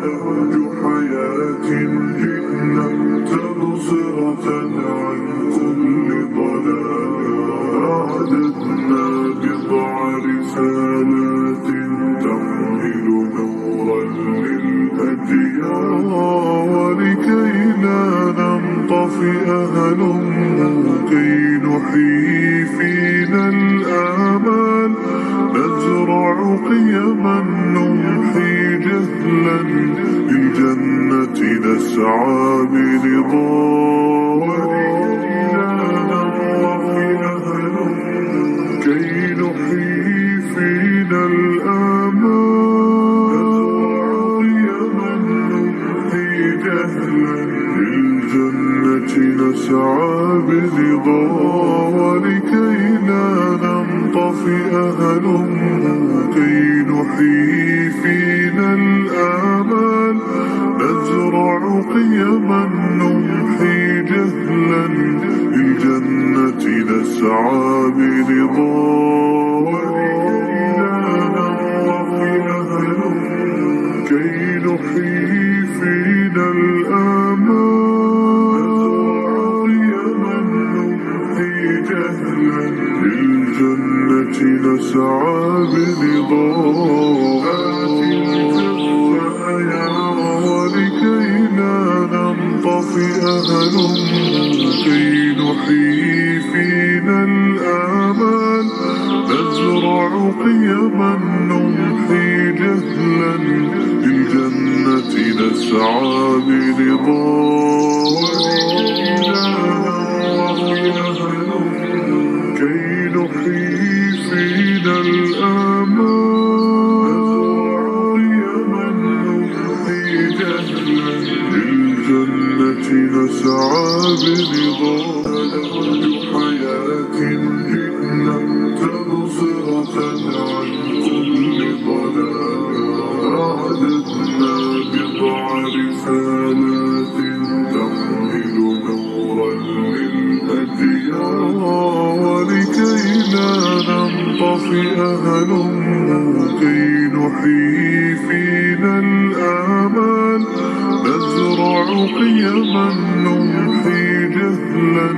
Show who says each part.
Speaker 1: نهج حياة جئنا تبصرة عن كل ضلال أعددنا بضع رسالات تحمل نورا للأديان ولكي لا ننطفئ هلموا كي نحيي فينا الآمال نزرع قيما نمحي جهلا للجنة نسعى برضا ولكي لا ننطفئ هلموا كي نحيي فينا الآمال نزرع قيما نمحي جهلا للجنة نسعى برضا ولكي لا ننطفئ هلموا كي نحيي فينا الآمال نزرع قيما نمحي جهلا للجنة نسعى برضا ولكي لا ننطفئ هلموا كي نحيي فينا الآمال نزرع قيما نمحي جهلا للجنة نسعى برضا ولكي لا ننطفئ هلموا كي نحيي فينا الآمال نزرع قيما نمحي جهلا للجنة نسعى برضا ولكي لا ننطفئ هلموا كي نحيي فينا الآمال نزرع قيما نمحي جهلا للجنة نسعى برضا نهج حياة جئنا تبصرة عن كل ضلال أعددنا بضع رسالات تحمل نورا للأديان ولكي لا ننطفئ هلموا كي نحيي فينا الآمال نزرع قيما نمحي جهلا